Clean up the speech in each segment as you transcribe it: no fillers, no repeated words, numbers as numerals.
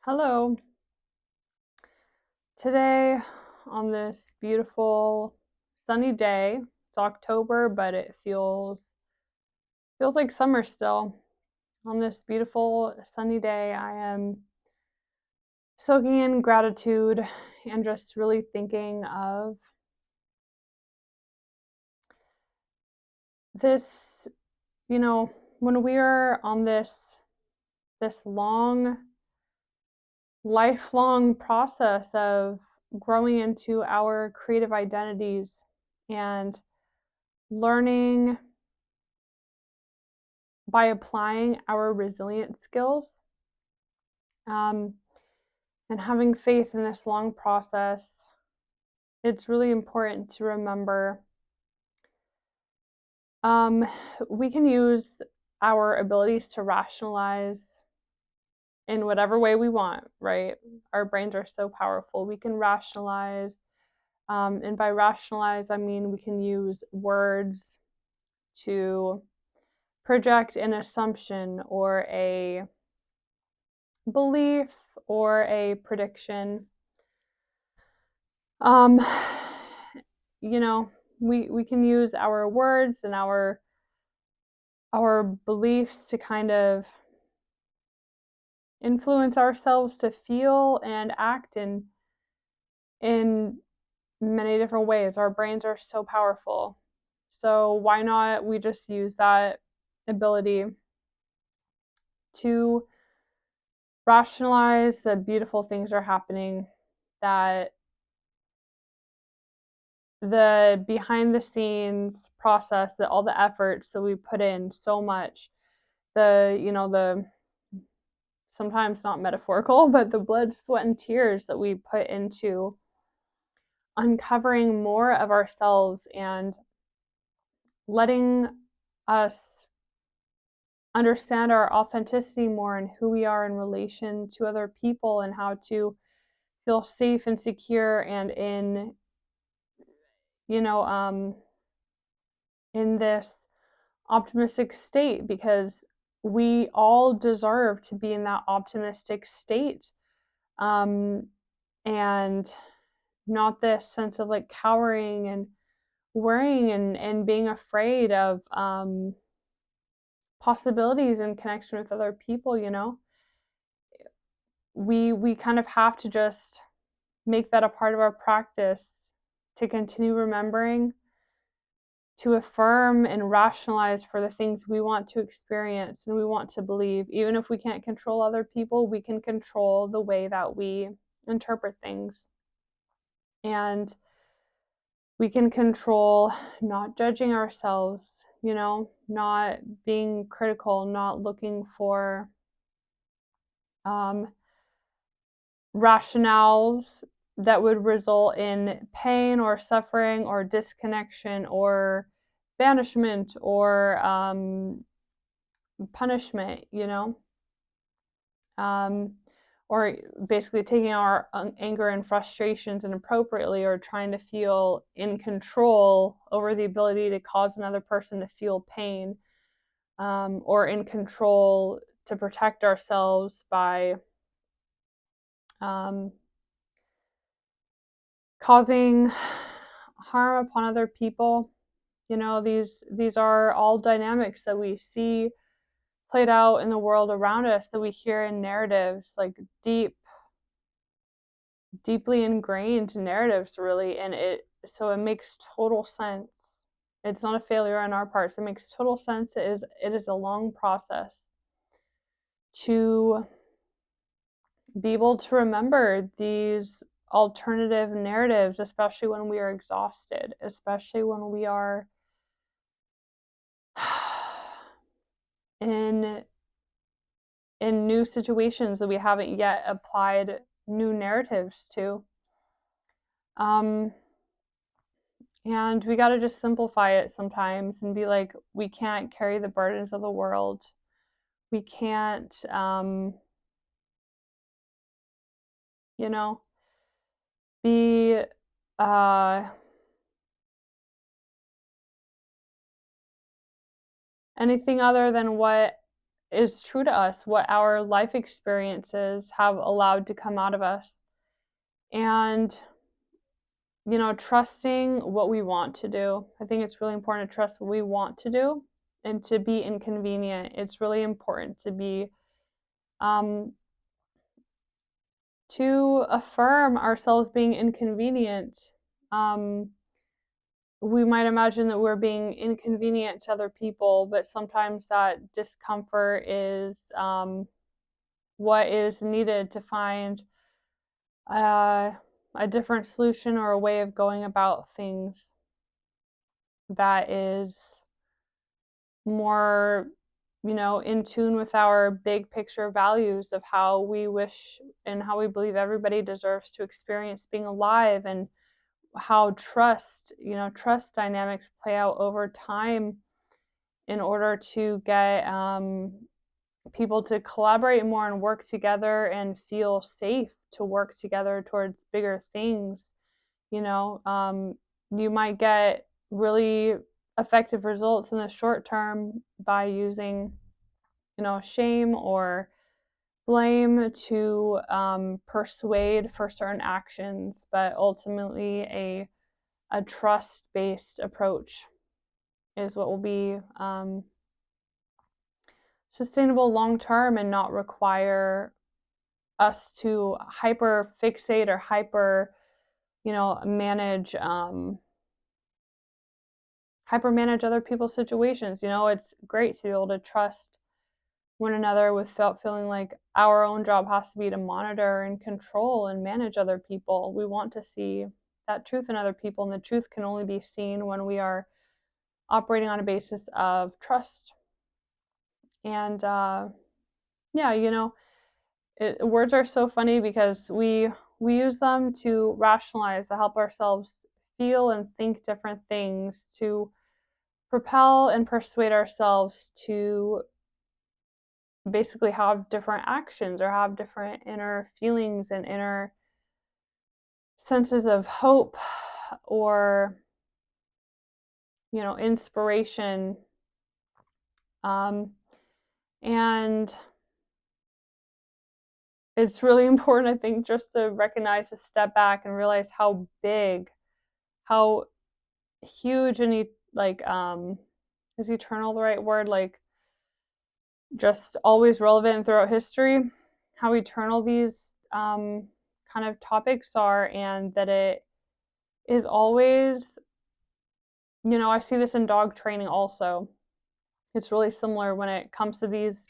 Hello. Today, on this beautiful sunny day, it's October, but it feels like summer still. On this beautiful sunny day, I am soaking in gratitude and just really thinking of this, when we are on this lifelong process of growing into our creative identities and learning by applying our resilience skills, um, and having faith in this long process. It's really important to remember um, we can use our abilities to rationalize in whatever way we want, right? Our brains are so powerful. We can rationalize, and by rationalize, I mean we can use words to project an assumption or a belief or a prediction. Um, you know, we can use our words and our beliefs to kind of influence ourselves to feel and act in many different ways. Our brains are so powerful. So why not we just use that ability to rationalize the beautiful things are happening, that the behind the scenes process, that all the efforts that we put in so much, the sometimes not metaphorical, but the blood, sweat, and tears that we put into uncovering more of ourselves and letting us understand our authenticity more and who we are in relation to other people and how to feel safe and secure and you know um in this optimistic state, because we all deserve to be in that optimistic state, um and not this sense of like cowering and worrying and being afraid of possibilities in connection with other people. We kind of have to just make that a part of our practice, to continue remembering to affirm and rationalize for the things we want to experience and we want to believe. Even if we can't control other people, we can control the way that we interpret things. And we can control not judging ourselves, not being critical, not looking for rationales that would result in pain or suffering or disconnection or banishment or punishment, um, or basically taking our anger and frustrations inappropriately, or trying to feel in control over the ability to cause another person to feel pain, or in control to protect ourselves by um, causing harm upon other people. These are all dynamics that we see played out in the world around us, that we hear in narratives, like deeply ingrained narratives, really. And it makes total sense. It's not a failure on our parts. It makes total sense. It is a long process to be able to remember these alternative narratives, especially when we are exhausted, especially when we are in new situations that we haven't yet applied new narratives to. And we got to just simplify it sometimes and be like, we can't carry the burdens of the world. We can't, be anything other than what is true to us, what our life experiences have allowed to come out of us. And, trusting what we want to do. I think it's really important to trust what we want to do and to be inconvenient. It's really important to be, to affirm ourselves being inconvenient. We might imagine that we're being inconvenient to other people, but sometimes that discomfort is what is needed to find uh, a different solution or a way of going about things that is more, in tune with our big picture values of how we wish and how we believe everybody deserves to experience being alive, and how trust dynamics play out over time in order to get people to collaborate more and work together and feel safe to work together towards bigger things. You might get really effective results in the short term by using, shame or blame to persuade for certain actions, but ultimately a trust-based approach is what will be sustainable long term and not require us to hyper fixate or hyper, manage hyper manage other people's situations. It's great to be able to trust one another without feeling like our own job has to be to monitor and control and manage other people. We want to see that truth in other people, and the truth can only be seen when we are operating on a basis of trust. And yeah, words are so funny because we use them to rationalize, to help ourselves feel and think different things, to propel and persuade ourselves to basically have different actions or have different inner feelings and inner senses of hope or, inspiration. And it's really important, I think, just to recognize, to step back and realize how big, how huge, and is eternal the right word? Like, just always relevant throughout history, how eternal these kind of topics are, and that it is always, I see this in dog training also. It's really similar when it comes to these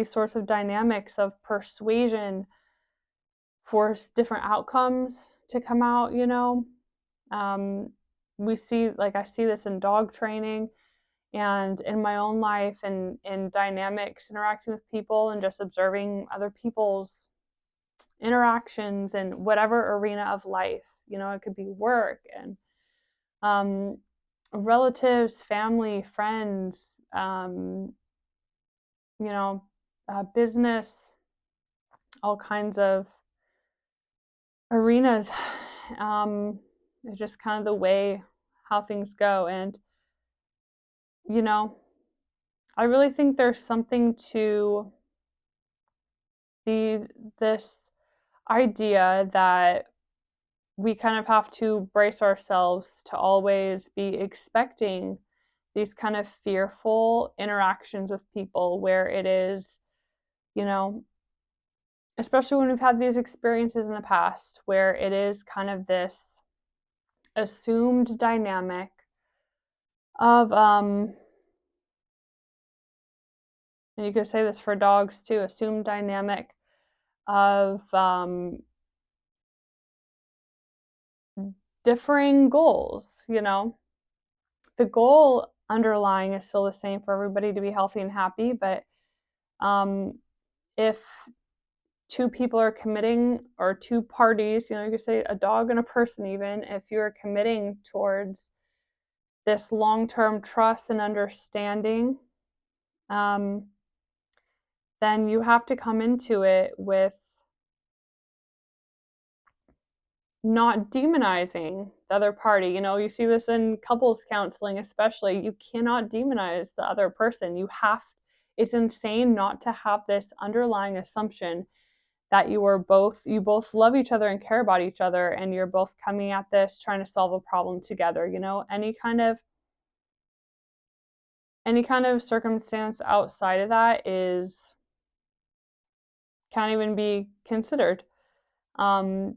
sorts of dynamics of persuasion for different outcomes to come out. We see, like, I see this in dog training and in my own life, and in dynamics interacting with people and just observing other people's interactions in whatever arena of life. It could be work and relatives, family, friends, business, all kinds of arenas. It's just kind of the way how things go. And, I really think there's something to this idea that we kind of have to brace ourselves to always be expecting these kind of fearful interactions with people, where it is, especially when we've had these experiences in the past, where it is kind of this assumed dynamic of and you could say this for dogs too, assumed dynamic of differing goals. The goal underlying is still the same for everybody to be healthy and happy, but if two people are committing, or two parties, you could say a dog and a person, even if you're committing towards this long-term trust and understanding, then you have to come into it with not demonizing the other party. You see this in couples counseling especially. You cannot demonize the other person. it's insane not to have this underlying assumption that you both love each other and care about each other, and you're both coming at this trying to solve a problem together. Any kind of circumstance outside of that is can't even be considered. So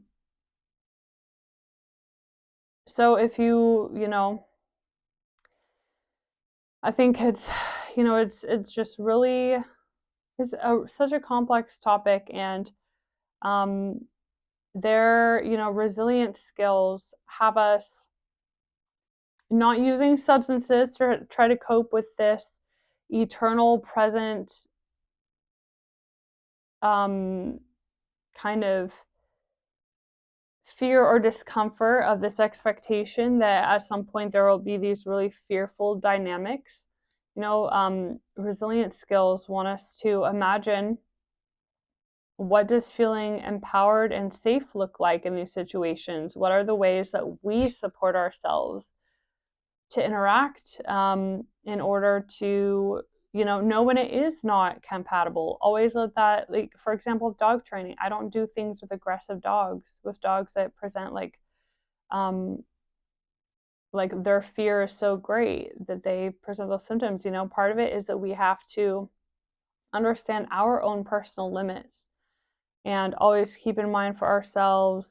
if I think it's just really such a complex topic, and their resilient skills have us not using substances to try to cope with this eternal present kind of fear or discomfort of this expectation that at some point there will be these really fearful dynamics. Resilient skills want us to imagine, what does feeling empowered and safe look like in these situations? What are the ways that we support ourselves to interact in order to know when it is not compatible? Always let that, like, for example, dog training. I don't do things with aggressive dogs, with dogs that present like their fear is so great that they present those symptoms. Part of it is that we have to understand our own personal limits and always keep in mind for ourselves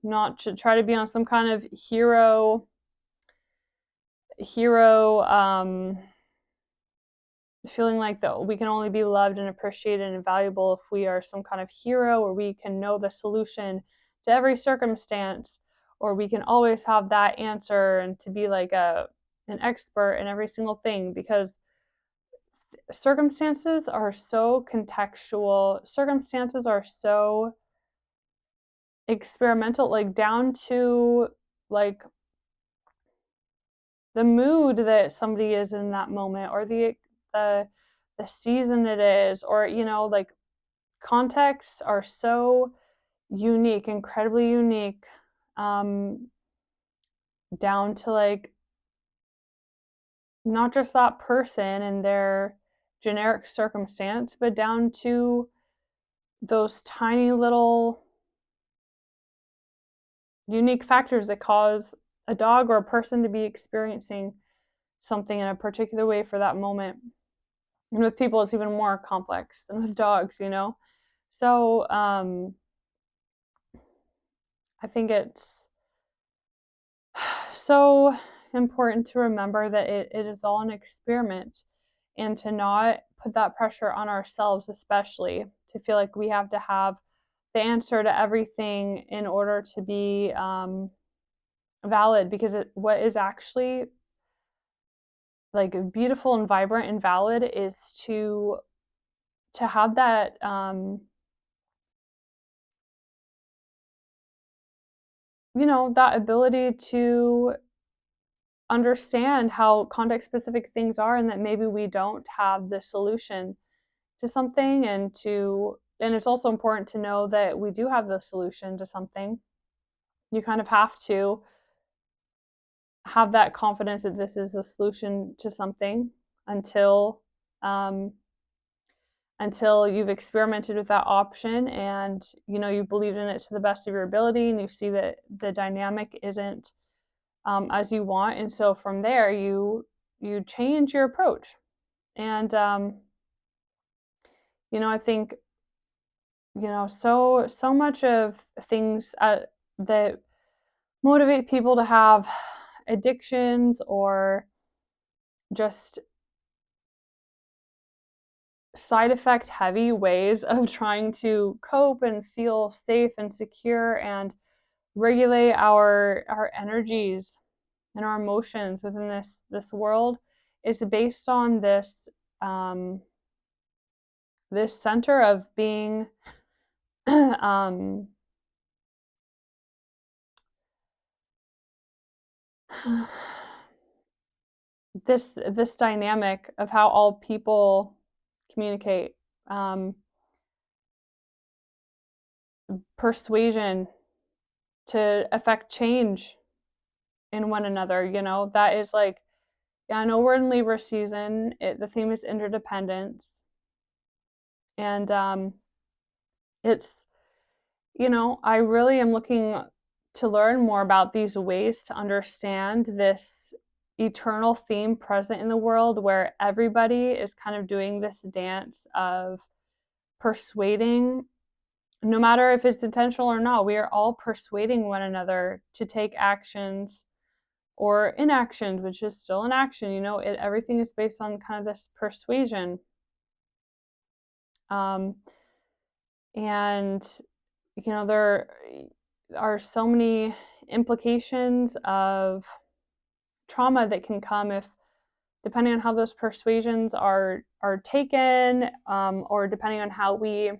not to try to be on some kind of hero feeling like that we can only be loved and appreciated and valuable if we are some kind of hero, or we can know the solution to every circumstance, or we can always have that answer and to be like an expert in every single thing, because circumstances are so contextual. Circumstances are so experimental, like down to like the mood that somebody is in that moment, or the season it is, or like contexts are so unique, incredibly unique, down to like not just that person and their generic circumstance, but down to those tiny little unique factors that cause a dog or a person to be experiencing something in a particular way for that moment. And with people, it's even more complex than with dogs, So I think it's so important to remember that it is all an experiment, and to not put that pressure on ourselves, especially to feel like we have to have the answer to everything in order to be valid, because what is actually like beautiful and vibrant and valid is to have that that ability to understand how context specific things are, and that maybe we don't have the solution to something, and it's also important to know that we do have the solution to something. You kind of have to have that confidence that this is the solution to something until you've experimented with that option, and you believed in it to the best of your ability, and you see that the dynamic isn't as you want, and so from there you change your approach. And I think so much of things that motivate people to have addictions, or just side effect heavy ways of trying to cope and feel safe and secure and regulate our energies and our emotions within this world, is based on this this center of being this dynamic of how all people communicate, persuasion to affect change in one another. That is like, yeah, I know we're in Libra season. The theme is interdependence. And it's, I really am looking to learn more about these ways to understand this eternal theme present in the world where everybody is kind of doing this dance of persuading, no matter if it's intentional or not, we are all persuading one another to take actions or inactions, which is still an action. Everything is based on kind of this persuasion. And there are so many implications of trauma that can come if, depending on how those persuasions are taken, or depending on how we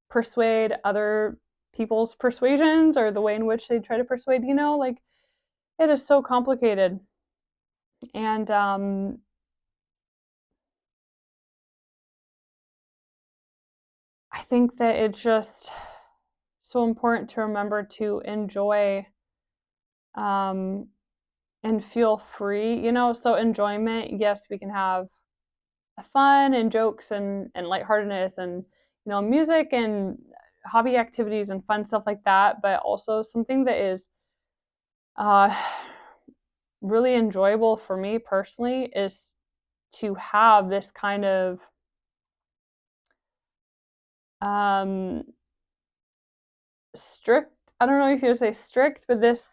persuade other people's persuasions or the way in which they try to persuade, it is so complicated. And I think that it's just so important to remember to enjoy and feel free. So enjoyment, yes, we can have fun and jokes and lightheartedness and music and hobby activities and fun stuff like that, but also something that is really enjoyable for me personally is to have this kind of strict, I don't know if you would say strict, but this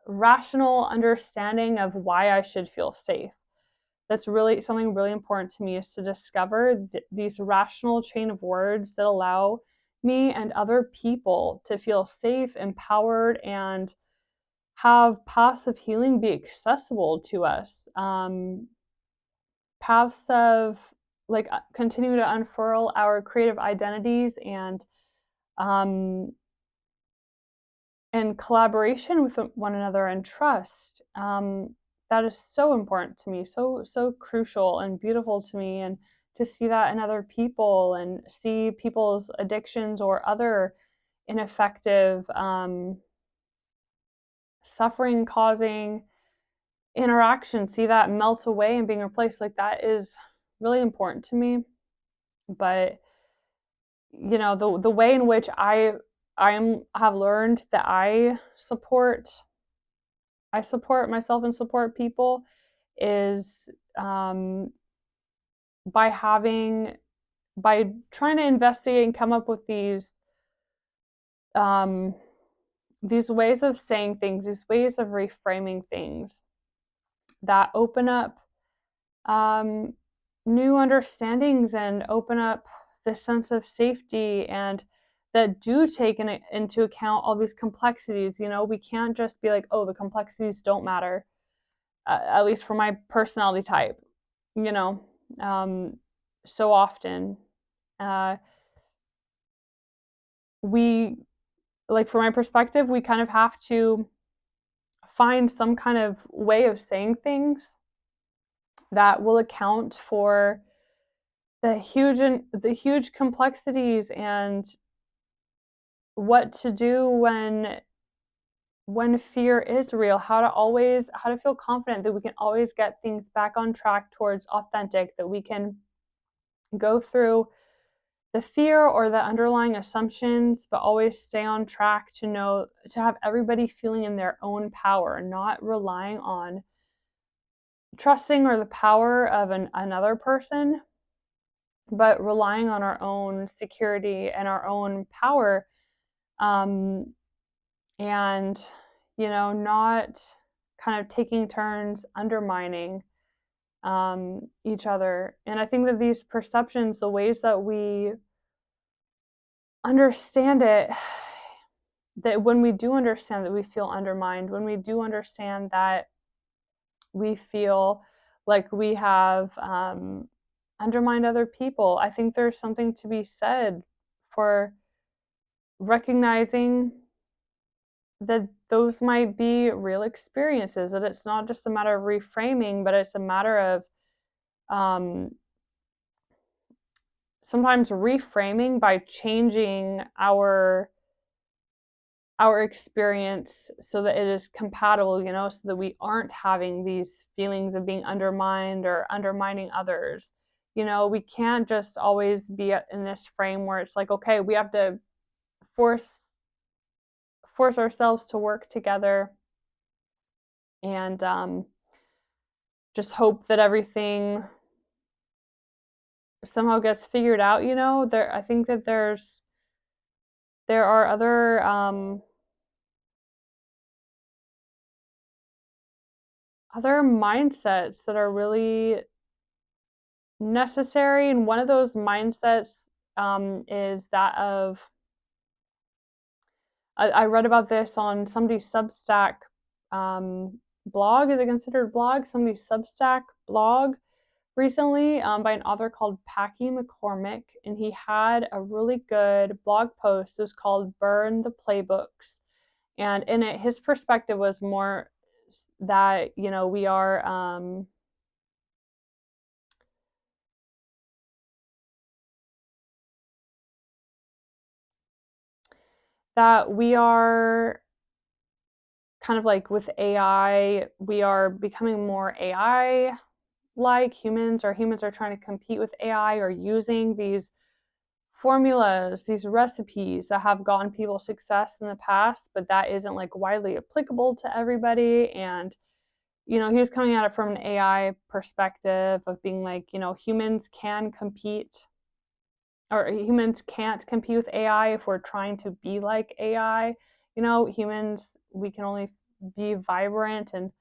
rational understanding of why I should feel safe. That's really something really important to me, is to discover these rational chain of words that allow me and other people to feel safe, empowered, and have paths of healing be accessible to us. Paths of continue to unfurl our creative identities and collaboration with one another and trust. That is so important to me, so crucial and beautiful to me, and to see that in other people and see people's addictions or other ineffective suffering causing interaction, see that melt away and being replaced, that is really important to me. But the way in which I have learned that I support myself and support people is by trying to investigate and come up with these ways of saying things, these ways of reframing things that open up new understandings and open up the sense of safety, and that do take into account all these complexities. We can't just be like, oh, the complexities don't matter, at least for my personality type. So often we, from my perspective, we kind of have to find some kind of way of saying things that will account for the huge complexities, and what to do when fear is real, how to feel confident that we can always get things back on track towards authentic, that we can go through the fear or the underlying assumptions, but always stay on track, to have everybody feeling in their own power, not relying on trusting or the power of another person, but relying on our own security and our own power, and not kind of taking turns undermining each other. And I think that these perceptions, the ways that we understand it, that when we do understand that we feel undermined, when we do understand that we feel like we have undermined other people, I think there's something to be said for recognizing that those might be real experiences, that it's not just a matter of reframing, but it's a matter of sometimes reframing by changing our experience so that it is compatible, so that we aren't having these feelings of being undermined or undermining others. We can't just always be in this frame where it's like, okay, we have to force ourselves to work together and just hope that everything somehow gets figured out. I think that there are other mindsets that are really necessary, and one of those mindsets is that of I read about this on somebody's Substack blog. Is it considered blog? Somebody's Substack blog recently by an author called Packy McCormick, and he had a really good blog post. It was called "Burn the Playbooks," and in it, his perspective was more that we are that we are kind of like with AI, we are becoming more AI like humans, or humans are trying to compete with AI or using these formulas, these recipes that have gotten people success in the past, but that isn't like widely applicable to everybody. And he was coming at it from an AI perspective of being like, humans can compete, or humans can't compete with AI if we're trying to be like AI. Humans, we can only be vibrant and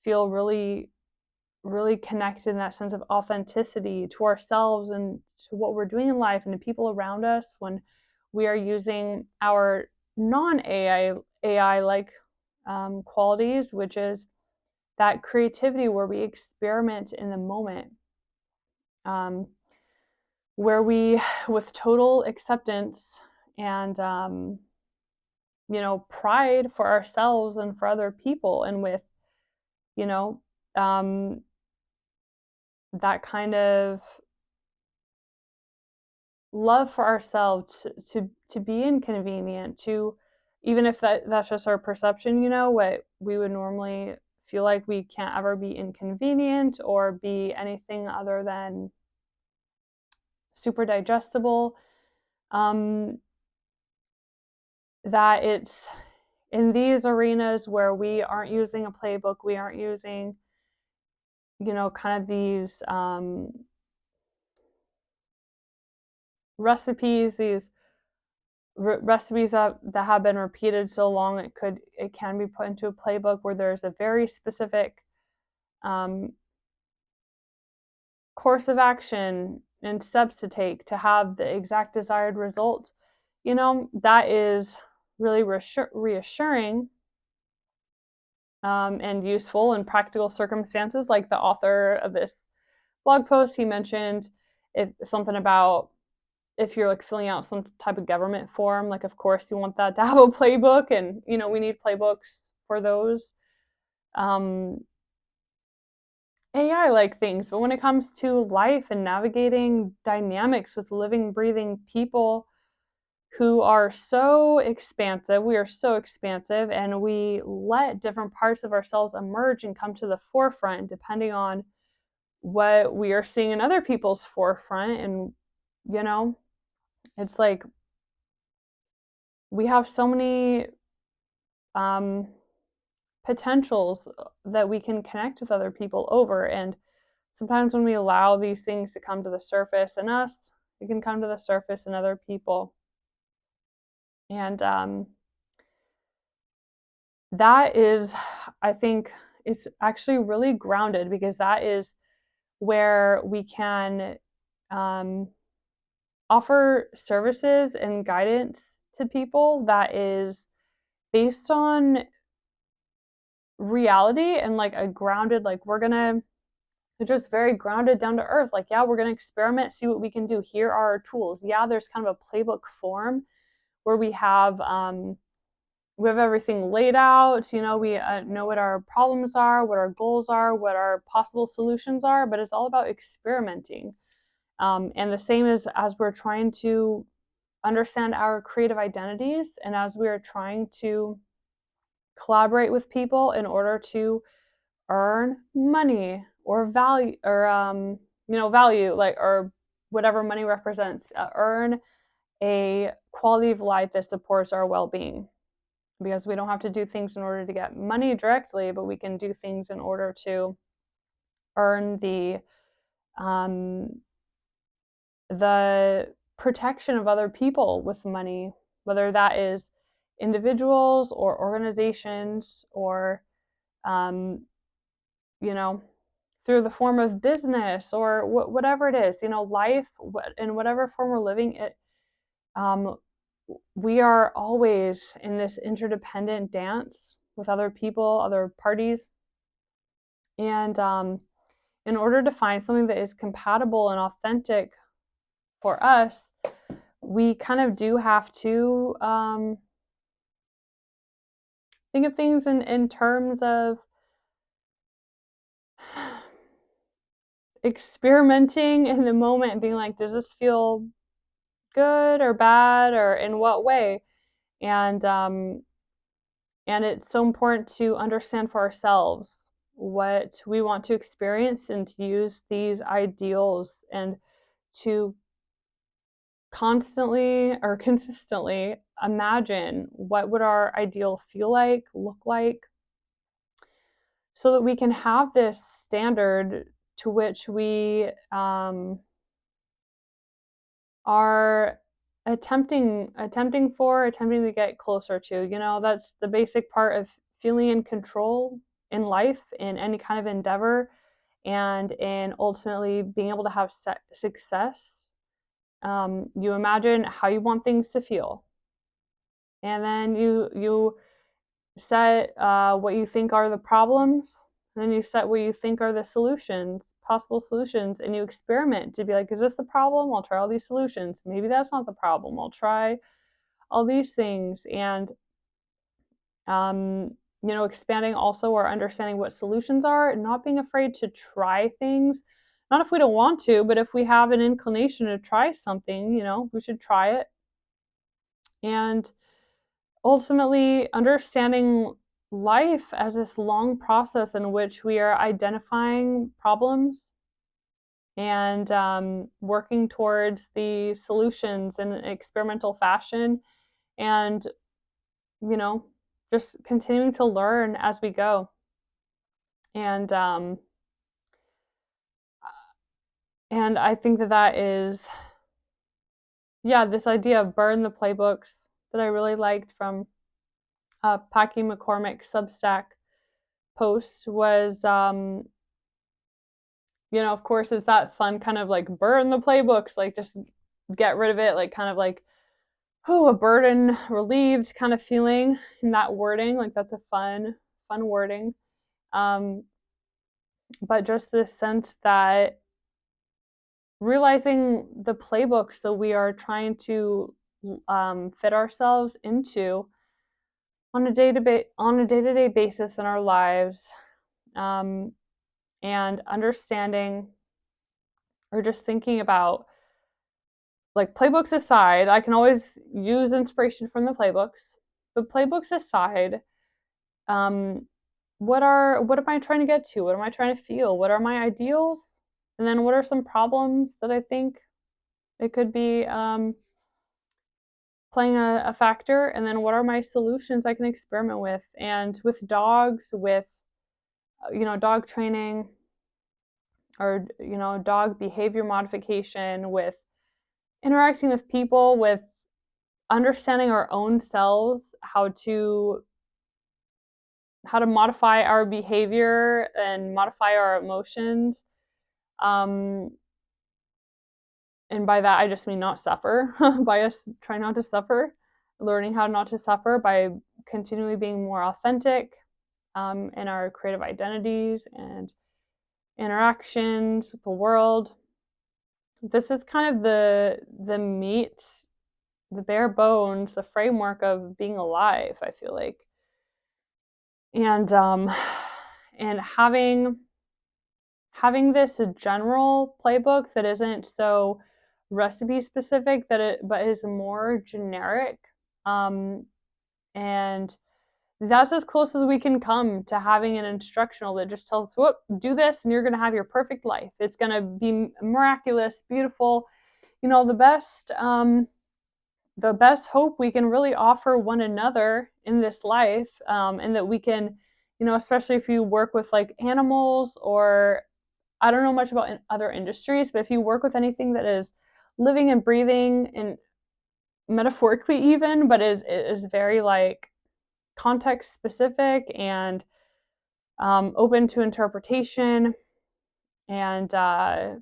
feel really, really connected in that sense of authenticity to ourselves and to what we're doing in life and to people around us when we are using our non-AI like qualities, which is that creativity where we experiment in the moment, where we, with total acceptance and pride for ourselves and for other people, and with you know um, that kind of love for ourselves to be inconvenient, to even if that's just our perception, what we would normally feel like we can't ever be inconvenient or be anything other than super digestible. That it's in these arenas where we aren't using a playbook, we aren't using kind of these recipes, these recipes that have been repeated so long it can be put into a playbook where there's a very specific course of action and steps to take to have the exact desired result. That is really reassuring and useful in practical circumstances. Like the author of this blog post, he mentioned something about if you're like filling out some type of government form, like of course you want that to have a playbook, and we need playbooks for those AI like things. But when it comes to life and navigating dynamics with living, breathing people who are so expansive, we are so expansive, and we let different parts of ourselves emerge and come to the forefront depending on what we are seeing in other people's forefront. And it's like we have so many potentials that we can connect with other people over. And sometimes when we allow these things to come to the surface in us, it can come to the surface in other people. And that is, I think, is actually really grounded, because that is where we can offer services and guidance to people that is based on reality and like a grounded, like we're gonna just very grounded, down to earth, like, yeah, we're gonna experiment, see what we can do, here are our tools. Yeah, there's kind of a playbook form where we have everything laid out. We know what our problems are, what our goals are, what our possible solutions are, but it's all about experimenting. And the same as we're trying to understand our creative identities, and as we are trying to collaborate with people in order to earn money or value, or value, like, or whatever money represents, earn a quality of life that supports our well-being, because we don't have to do things in order to get money directly, but we can do things in order to earn the protection of other people with money, whether that is individuals or organizations, or you know, through the form of business, or whatever it is, life, in whatever form we're living it. We are always in this interdependent dance with other people, other parties. And in order to find something that is compatible and authentic for us, we kind of do have to think of things in terms of experimenting in the moment and being like, does this feel good or bad, or in what way? And it's so important to understand for ourselves what we want to experience, and to use these ideals, and to constantly or consistently imagine what would our ideal feel like, look like, so that we can have this standard to which we are attempting to get closer to. That's the basic part of feeling in control in life, in any kind of endeavor, and in ultimately being able to have success. You imagine how you want things to feel, and then you set what you think are the problems, and then you set what you think are the solutions, possible solutions, and you experiment to be like, is this the problem? I'll try all these solutions. Maybe that's not the problem. I'll try all these things. And expanding also our understanding what solutions are, and not being afraid to try things. Not if we don't want to, but if we have an inclination to try something, we should try it. And ultimately understanding life as this long process in which we are identifying problems and working towards the solutions in an experimental fashion, and just continuing to learn as we go. And I think that is, this idea of burn the playbooks that I really liked from Packy McCormick's Substack post was, of course, is that fun kind of like burn the playbooks, like just get rid of it, like kind of like, oh, a burden relieved kind of feeling in that wording. Like that's a fun wording. But just this sense that realizing the playbooks that we are trying to fit ourselves into on a day-to-day basis in our lives, and understanding, or just thinking about, like, playbooks aside, I can always use inspiration from the playbooks, but playbooks aside, what am I trying to get to? What am I trying to feel? What are my ideals? And then what are some problems that I think it could be playing a factor? And then what are my solutions I can experiment with? And with dogs, with dog training, or dog behavior modification, with interacting with people, with understanding our own selves, how to modify our behavior and modify our emotions. And by that, I just mean not suffer, by us trying not to suffer, learning how not to suffer by continually being more authentic in our creative identities and interactions with the world. This is kind of the meat, the bare bones, the framework of being alive, I feel like. And having this general playbook that isn't so recipe specific, but is more generic, and that's as close as we can come to having an instructional that just tells us, whoop, do this and you're going to have your perfect life. It's going to be miraculous, beautiful. The best hope we can really offer one another in this life, and that we can, especially if you work with like animals, or I don't know much about in other industries, but if you work with anything that is living and breathing, and metaphorically even, but is very like context specific and open to interpretation. And I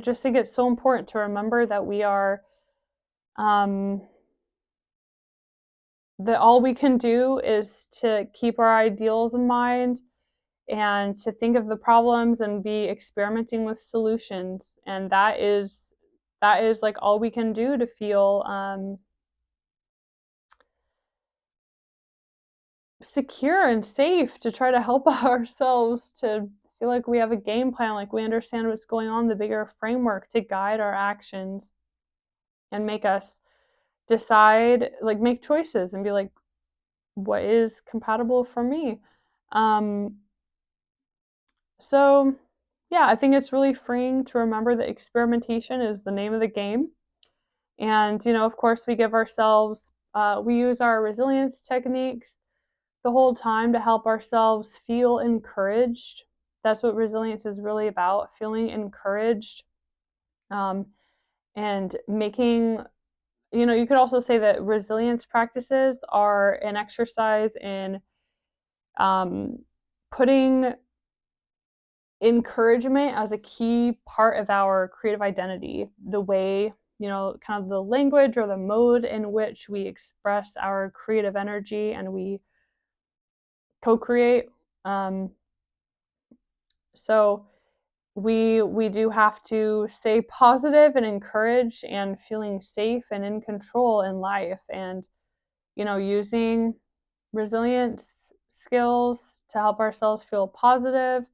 just think it's so important to remember that we are, that all we can do is to keep our ideals in mind and to think of the problems and be experimenting with solutions. And that is like all we can do to feel secure and safe, to try to help ourselves to feel like we have a game plan, like we understand what's going on, the bigger framework to guide our actions and make us decide, like make choices and be like, what is compatible for me? Um, so, yeah, I think it's really freeing to remember that experimentation is the name of the game. And, of course, we use our resilience techniques the whole time to help ourselves feel encouraged. That's what resilience is really about, feeling encouraged, and making, you could also say that resilience practices are an exercise in putting encouragement as a key part of our creative identity, the way, kind of the language or the mode in which we express our creative energy and we co-create. So we do have to stay positive and encouraged and feeling safe and in control in life, and using resilience skills to help ourselves feel positive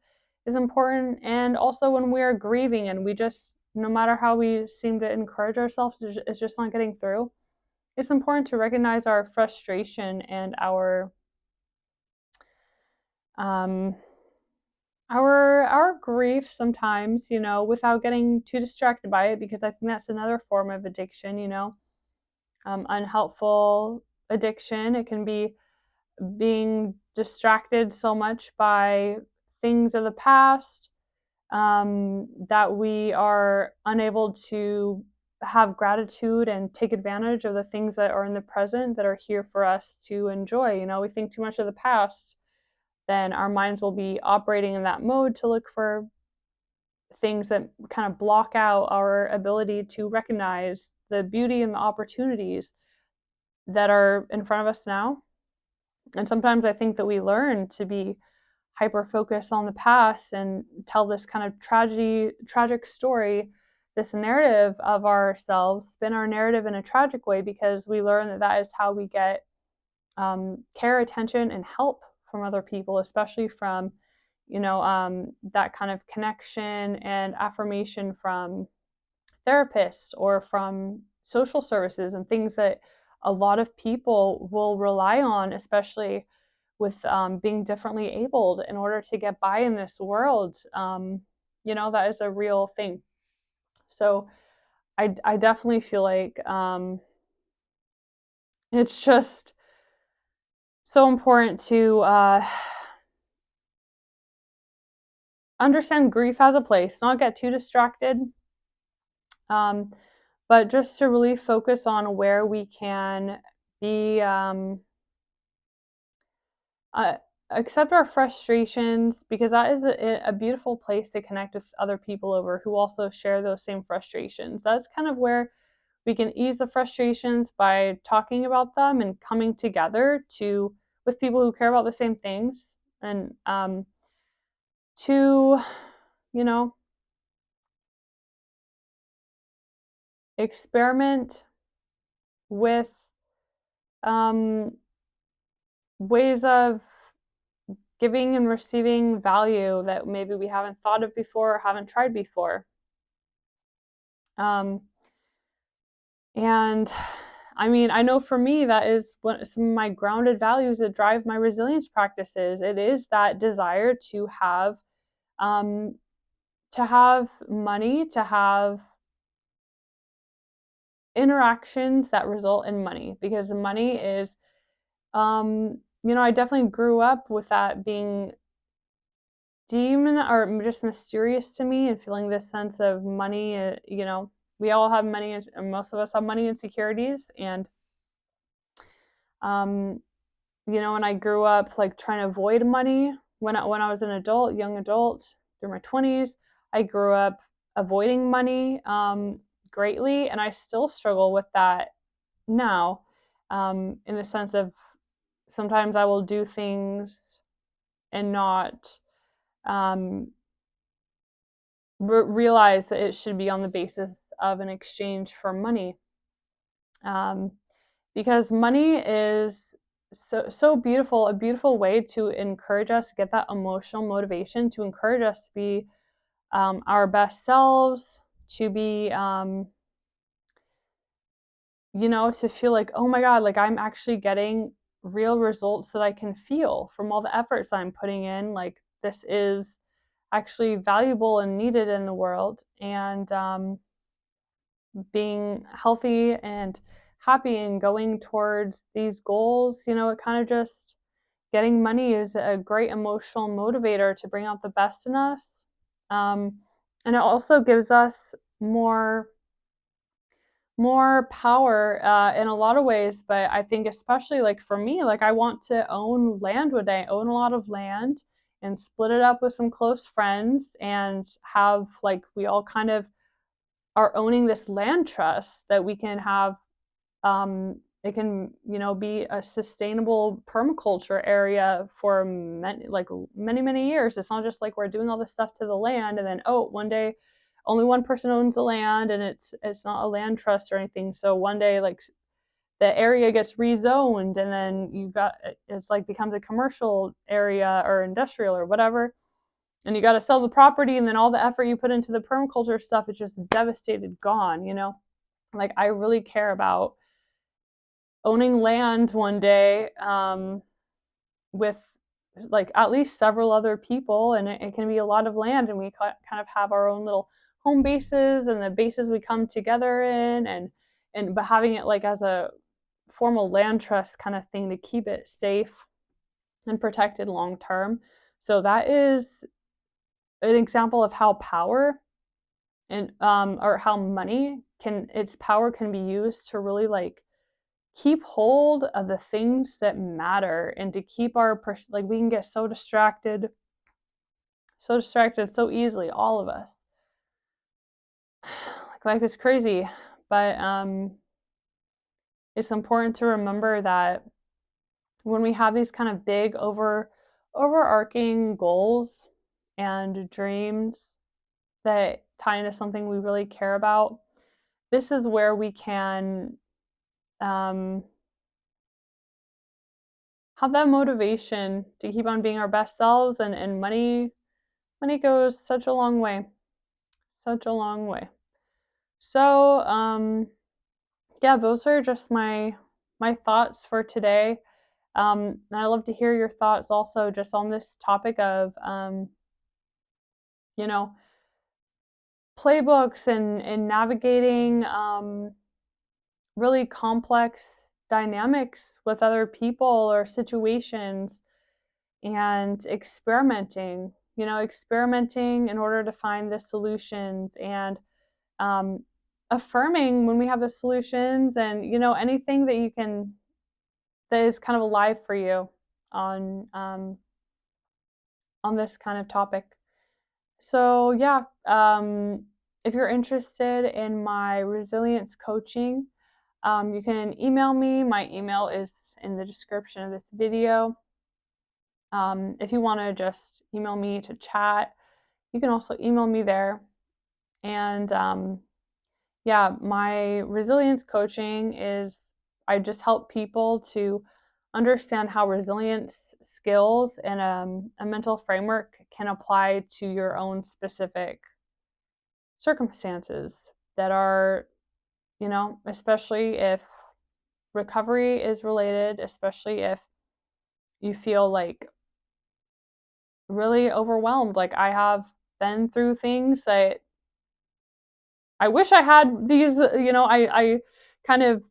is important. And also when we are grieving and we just, no matter how we seem to encourage ourselves, it's just not getting through, it's important to recognize our frustration and um our grief sometimes, without getting too distracted by it, because I think that's another form of addiction, unhelpful addiction. It can be being distracted so much by things of the past, that we are unable to have gratitude and take advantage of the things that are in the present that are here for us to enjoy. We think too much of the past, then our minds will be operating in that mode to look for things that kind of block out our ability to recognize the beauty and the opportunities that are in front of us now. And sometimes I think that we learn to be hyper focused on the past and tell this kind of tragic story, this narrative of ourselves, spin our narrative in a tragic way, because we learn that that is how we get care, attention, and help from other people, especially from, that kind of connection and affirmation from therapists or from social services and things that a lot of people will rely on, especially with being differently abled, in order to get by in this world. That is a real thing. So I definitely feel like it's just so important to understand grief as a place, not get too distracted, but just to really focus on where we can be, accept our frustrations, because that is a beautiful place to connect with other people over who also share those same frustrations. That's kind of where we can ease the frustrations, by talking about them and coming together with people who care about the same things, and to, you know, experiment with ways of giving and receiving value that maybe we haven't thought of before or haven't tried before. And I mean, I know for me, that is what some of my grounded values that drive my resilience practices. It is that desire um, to have money, to have interactions that result in money, because money is, I definitely grew up with that being demon or just mysterious to me, and feeling this sense of money. We all have money, and most of us have money insecurities, and um, and I grew up like trying to avoid money when I was an adult, young adult, through my 20s. I grew up avoiding money greatly, and I still struggle with that now, in the sense of sometimes I will do things and not um, realize that it should be on the basis of an exchange for money, um, because money is so beautiful, a beautiful way to encourage us to get that emotional motivation, to encourage us to be our best selves, to be to feel like, oh my God, like I'm actually getting real results that I can feel from all the efforts I'm putting in. Like this is actually valuable and needed in the world. And being healthy and happy and going towards these goals, it kind of just, getting money is a great emotional motivator to bring out the best in us. Um, and it also gives us more more power in a lot of ways. But I think especially like for me, like I want to own land one day, own a lot of land, and split it up with some close friends, and have like we all kind of are owning this land trust that we can have. It can be a sustainable permaculture area for many years. It's not just like we're doing all this stuff to the land and then, oh, one day only one person owns the land, and it's not a land trust or anything. So one day, like, the area gets rezoned, and then it's like becomes a commercial area or industrial or whatever, and you got to sell the property, and then all the effort you put into the permaculture stuff is just devastated, gone. Like, I really care about owning land one day, with like at least several other people, and it can be a lot of land, and we kind of have our own little home bases and the bases we come together in, and but having it like as a formal land trust kind of thing to keep it safe and protected long term. So that is an example of how power and or how money can its power can be used to really like keep hold of the things that matter, and to keep like we can get so distracted so easily, all of us. Like life is crazy, but it's important to remember that when we have these kind of big overarching goals and dreams that tie into something we really care about, this is where we can um, have that motivation to keep on being our best selves, and money goes such a long way. Such a long way. So, yeah, those are just my thoughts for today. And I'd love to hear your thoughts also just on this topic of you know, playbooks, and navigating really complex dynamics with other people or situations, and experimenting in order to find the solutions, and um, affirming when we have the solutions, and anything that you can that is kind of alive for you on on this kind of topic. So yeah, if you're interested in my resilience coaching, you can email me. My email is in the description of this video. If you want to just email me to chat, you can also email me there. And yeah, my resilience coaching is, I just help people to understand how resilience skills and a mental framework can apply to your own specific circumstances that are, especially if recovery is related, especially if you feel like really overwhelmed. Like I have been through things that I wish I had these, I kind of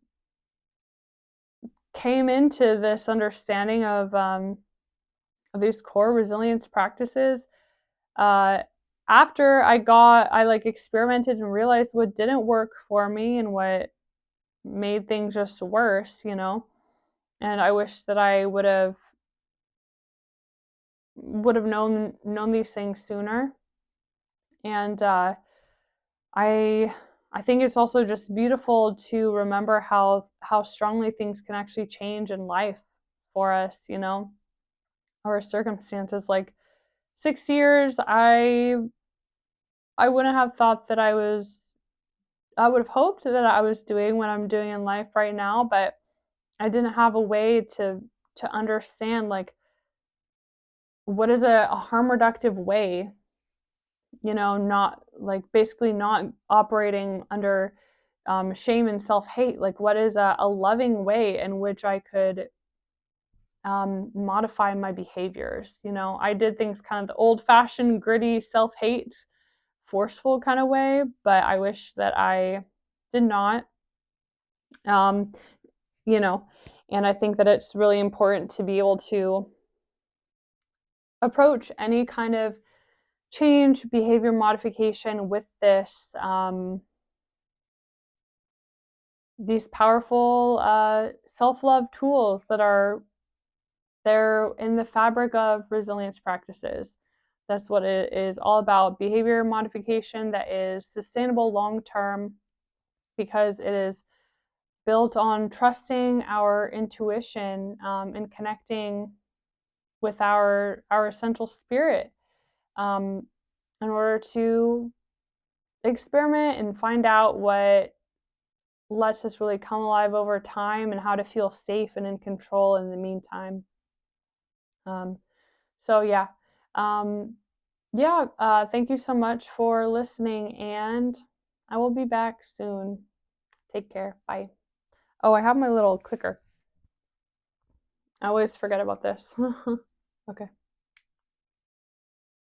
came into this understanding of these core resilience practices uh, after I like experimented and realized what didn't work for me and what made things just worse, And I wish that I would have known these things sooner. And I I think it's also just beautiful to remember how strongly things can actually change in life for us, our circumstances. Like 6 years, I wouldn't have thought that I would have hoped that I was doing what I'm doing in life right now, but I didn't have a way to understand like what is a harm reductive way, not like basically not operating under shame and self hate. Like, what is a loving way in which I could modify my behaviors? I did things kind of the old fashioned, gritty, self hate, forceful kind of way, but I wish that I did not. Um, you know, and I think that it's really important to be able to approach any kind of change, behavior modification with these powerful self-love tools that are there in the fabric of resilience practices. That's what it is all about. Behavior modification that is sustainable long term, because it is built on trusting our intuition and connecting with our essential spirit in order to experiment and find out what lets us really come alive over time and how to feel safe and in control in the meantime. Um, so yeah, thank you so much for listening, and I will be back soon. Take care. Bye. Oh, I have my little clicker. I always forget about this. Okay.